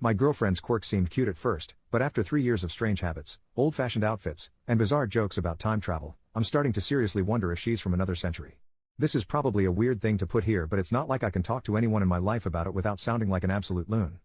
My girlfriend's quirk seemed cute at first, but after 3 years of strange habits, old-fashioned outfits, and bizarre jokes about time travel, I'm starting to seriously wonder if she's from another century. This is probably a weird thing to put here, but it's not like I can talk to anyone in my life about it without sounding like an absolute loon.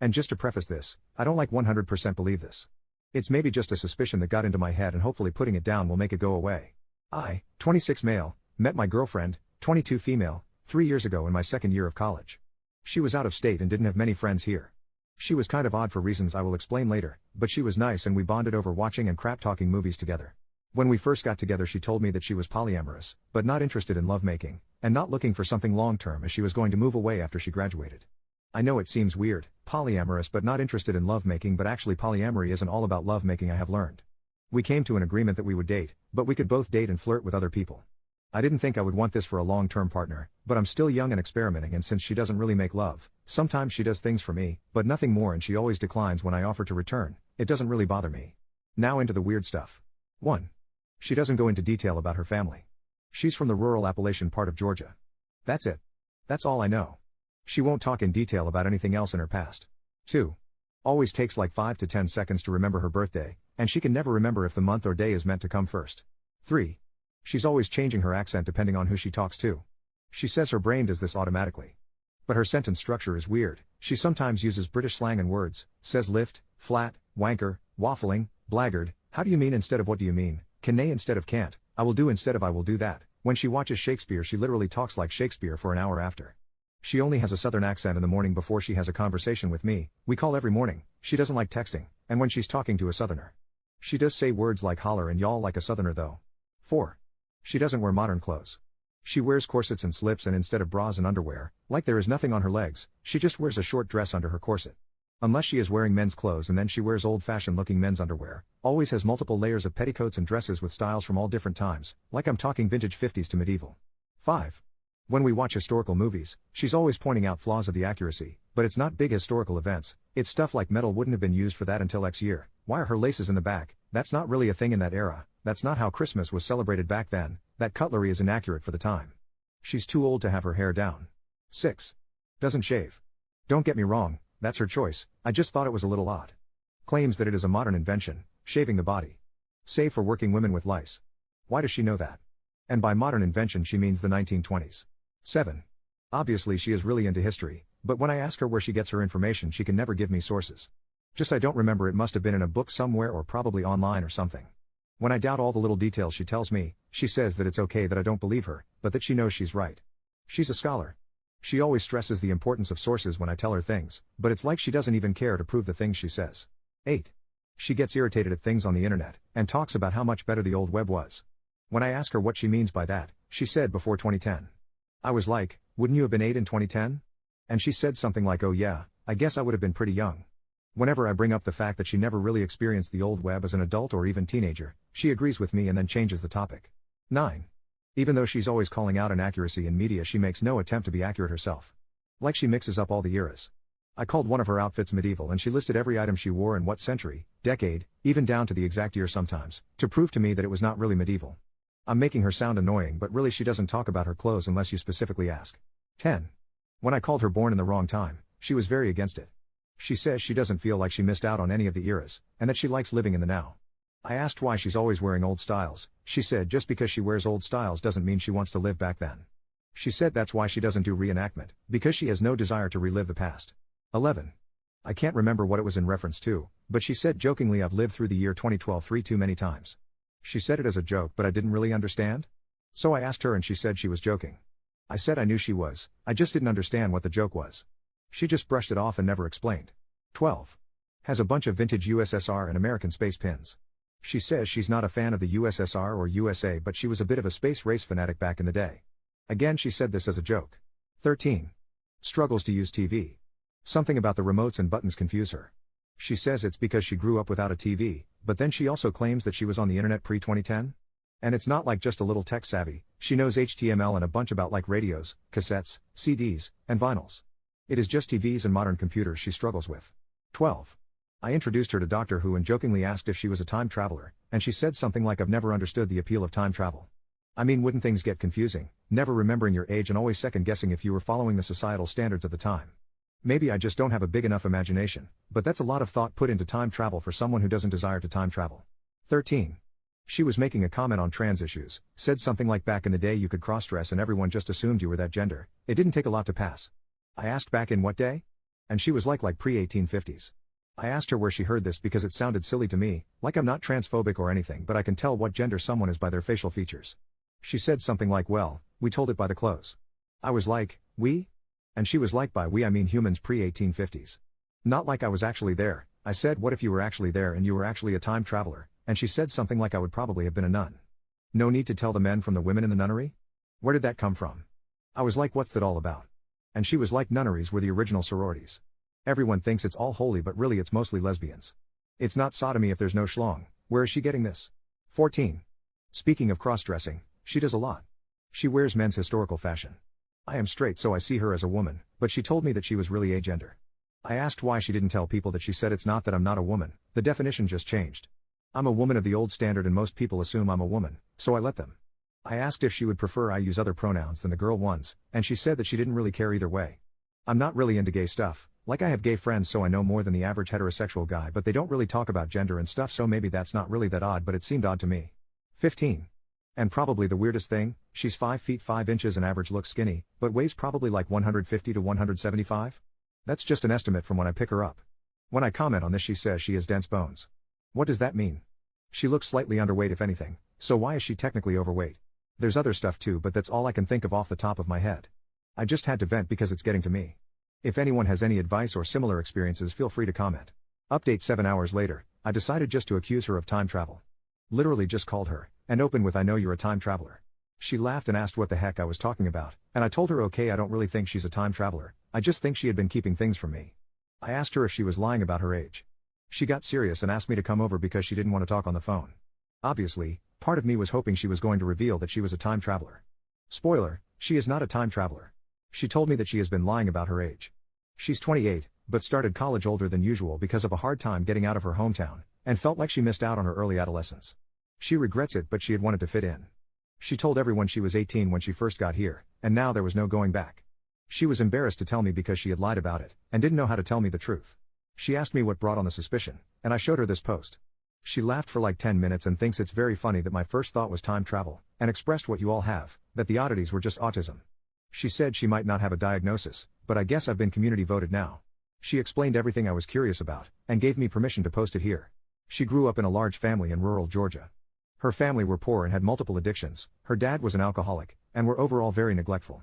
And just to preface this, I don't like 100% believe this. It's maybe just a suspicion that got into my head, and hopefully putting it down will make it go away. I, 26 male, met my girlfriend, 22 female, 3 years ago in my second year of college. She was out of state and didn't have many friends here. She was kind of odd for reasons I will explain later, but she was nice and we bonded over watching and crap-talking movies together. When we first got together, she told me that she was polyamorous, but not interested in lovemaking, and not looking for something long-term as she was going to move away after she graduated. I know it seems weird, polyamorous but not interested in lovemaking, but actually polyamory isn't all about lovemaking, I have learned. We came to an agreement that we would date, but we could both date and flirt with other people. I didn't think I would want this for a long-term partner, but I'm still young and experimenting, and since she doesn't really make love, sometimes she does things for me, but nothing more, and she always declines when I offer to return. It doesn't really bother me. Now into the weird stuff. 1. She doesn't go into detail about her family. She's from the rural Appalachian part of Georgia. That's it. That's all I know. She won't talk in detail about anything else in her past. 2. Always takes like 5 to 10 seconds to remember her birthday, and she can never remember if the month or day is meant to come first. 3. She's always changing her accent depending on who she talks to. She says her brain does this automatically. But her sentence structure is weird. She sometimes uses British slang and words, says lift, flat, wanker, waffling, blackguard, how do you mean instead of what do you mean, can nay instead of can't, I will do instead of I will do that. When she watches Shakespeare, she literally talks like Shakespeare for an hour after. She only has a southern accent in the morning before she has a conversation with me. We call every morning. She doesn't like texting, and when she's talking to a southerner. She does say words like holler and y'all like a southerner though. 4. She doesn't wear modern clothes. She wears corsets and slips, and instead of bras and underwear, like there is nothing on her legs, she just wears a short dress under her corset. Unless she is wearing men's clothes, and then she wears old-fashioned looking men's underwear, always has multiple layers of petticoats and dresses with styles from all different times, like I'm talking vintage 50s to medieval. 5. When we watch historical movies, she's always pointing out flaws of the accuracy, but it's not big historical events, it's stuff like metal wouldn't have been used for that until X year, why are her laces in the back, that's not really a thing in that era, that's not how Christmas was celebrated back then, that cutlery is inaccurate for the time. She's too old to have her hair down. 6. Doesn't shave. Don't get me wrong, that's her choice, I just thought it was a little odd. Claims that it is a modern invention, shaving the body. Save for working women with lice. Why does she know that? And by modern invention she means the 1920s. 7. Obviously she is really into history, but when I ask her where she gets her information she can never give me sources. Just I don't remember, it must have been in a book somewhere or probably online or something. When I doubt all the little details she tells me, she says that it's okay that I don't believe her, but that she knows she's right. She's a scholar. She always stresses the importance of sources when I tell her things, but it's like she doesn't even care to prove the things she says. 8. She gets irritated at things on the internet, and talks about how much better the old web was. When I ask her what she means by that, she said before 2010. I was like, wouldn't you have been 8 in 2010? And she said something like, oh yeah, I guess I would have been pretty young. Whenever I bring up the fact that she never really experienced the old web as an adult or even teenager, she agrees with me and then changes the topic. 9. Even though she's always calling out inaccuracy in media, she makes no attempt to be accurate herself. Like she mixes up all the eras. I called one of her outfits medieval and she listed every item she wore in what century, decade, even down to the exact year sometimes, to prove to me that it was not really medieval. I'm making her sound annoying, but really she doesn't talk about her clothes unless you specifically ask. 10. When I called her born in the wrong time, she was very against it. She says she doesn't feel like she missed out on any of the eras, and that she likes living in the now. I asked why she's always wearing old styles. She said just because she wears old styles doesn't mean she wants to live back then. She said that's why she doesn't do reenactment, because she has no desire to relive the past. 11. I can't remember what it was in reference to, but she said jokingly, I've lived through the year 2012 too many times. She said it as a joke, but I didn't really understand. So I asked her and she said she was joking. I said I knew she was, I just didn't understand what the joke was. She just brushed it off and never explained. 12. Has a bunch of vintage USSR and American space pins. She says she's not a fan of the USSR or USA, but she was a bit of a space race fanatic back in the day. Again, she said this as a joke. 13. Struggles to use TV. Something about the remotes and buttons confuse her. She says it's because she grew up without a TV, but then she also claims that she was on the internet pre-2010. And it's not like just a little tech savvy, she knows HTML and a bunch about like radios, cassettes, CDs, and vinyls. It is just TVs and modern computers she struggles with. 12. I introduced her to Doctor Who and jokingly asked if she was a time traveler, and she said something like, I've never understood the appeal of time travel. I mean, wouldn't things get confusing, never remembering your age and always second guessing if you were following the societal standards of the time? Maybe I just don't have a big enough imagination, but that's a lot of thought put into time travel for someone who doesn't desire to time travel. 13. She was making a comment on trans issues, said something like back in the day you could cross-dress and everyone just assumed you were that gender, it didn't take a lot to pass. I asked back in what day? And she was like pre-1850s. I asked her where she heard this because it sounded silly to me, like I'm not transphobic or anything but I can tell what gender someone is by their facial features. She said something like well, we told it by the clothes. I was like, we? And she was like by we I mean humans pre-1850s. Not like I was actually there. I said what if you were actually there and you were actually a time traveler, and she said something like I would probably have been a nun. No need to tell the men from the women in the nunnery? Where did that come from? I was like what's that all about? And she was like nunneries were the original sororities. Everyone thinks it's all holy but really it's mostly lesbians. It's not sodomy if there's no schlong. Where is she getting this? 14. Speaking of cross-dressing, she does a lot. She wears men's historical fashion. I am straight so I see her as a woman, but she told me that she was really agender. I asked why she didn't tell people that she said it's not that I'm not a woman, the definition just changed. I'm a woman of the old standard and most people assume I'm a woman, so I let them. I asked if she would prefer I use other pronouns than the girl ones, and she said that she didn't really care either way. I'm not really into gay stuff, like I have gay friends so I know more than the average heterosexual guy but they don't really talk about gender and stuff so maybe that's not really that odd but it seemed odd to me. 15. And probably the weirdest thing, she's 5 feet 5 inches and average looks skinny, but weighs probably like 150 to 175? That's just an estimate from when I pick her up. When I comment on this she says she has dense bones. What does that mean? She looks slightly underweight if anything, so why is she technically overweight? There's other stuff too but that's all I can think of off the top of my head. I just had to vent because it's getting to me. If anyone has any advice or similar experiences feel free to comment. Update 7 hours later, I decided just to accuse her of time travel. Literally just called her, and opened with I know you're a time traveler. She laughed and asked what the heck I was talking about, and I told her okay I don't really think she's a time traveler, I just think she had been keeping things from me. I asked her if she was lying about her age. She got serious and asked me to come over because she didn't want to talk on the phone. Obviously, part of me was hoping she was going to reveal that she was a time traveler. Spoiler, she is not a time traveler. She told me that she has been lying about her age. She's 28, but started college older than usual because of a hard time getting out of her hometown, and felt like she missed out on her early adolescence. She regrets it but she had wanted to fit in. She told everyone she was 18 when she first got here, and now there was no going back. She was embarrassed to tell me because she had lied about it, and didn't know how to tell me the truth. She asked me what brought on the suspicion, and I showed her this post. She laughed for like 10 minutes and thinks it's very funny that my first thought was time travel, and expressed what you all have, that the oddities were just autism. She said she might not have a diagnosis, but I guess I've been community voted now. She explained everything I was curious about, and gave me permission to post it here. She grew up in a large family in rural Georgia. Her family were poor and had multiple addictions, her dad was an alcoholic, and were overall very neglectful.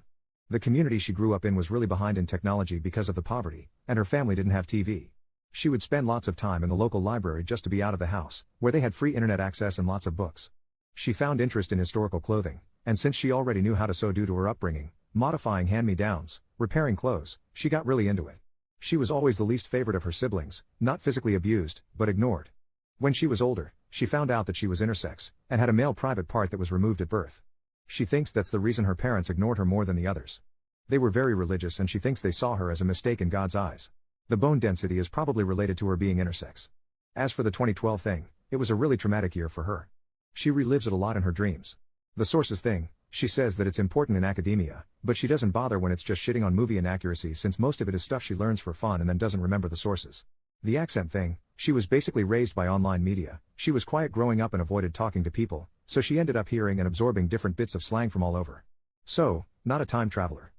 The community she grew up in was really behind in technology because of the poverty, and her family didn't have TV. She would spend lots of time in the local library just to be out of the house, where they had free internet access and lots of books. She found interest in historical clothing, and since she already knew how to sew due to her upbringing, modifying hand-me-downs, repairing clothes, she got really into it. She was always the least favorite of her siblings, not physically abused, but ignored. When she was older, she found out that she was intersex, and had a male private part that was removed at birth. She thinks that's the reason her parents ignored her more than the others. They were very religious and she thinks they saw her as a mistake in God's eyes. The bone density is probably related to her being intersex. As for the 2012 thing, it was a really traumatic year for her. She relives it a lot in her dreams. The sources thing, she says that it's important in academia, but she doesn't bother when it's just shitting on movie inaccuracies since most of it is stuff she learns for fun and then doesn't remember the sources. The accent thing, she was basically raised by online media, she was quiet growing up and avoided talking to people, so she ended up hearing and absorbing different bits of slang from all over. So, not a time traveler.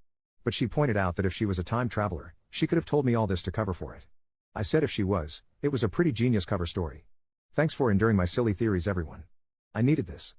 But she pointed out that if she was a time traveler, she could have told me all this to cover for it. I said if she was, it was a pretty genius cover story. Thanks for enduring my silly theories everyone. I needed this.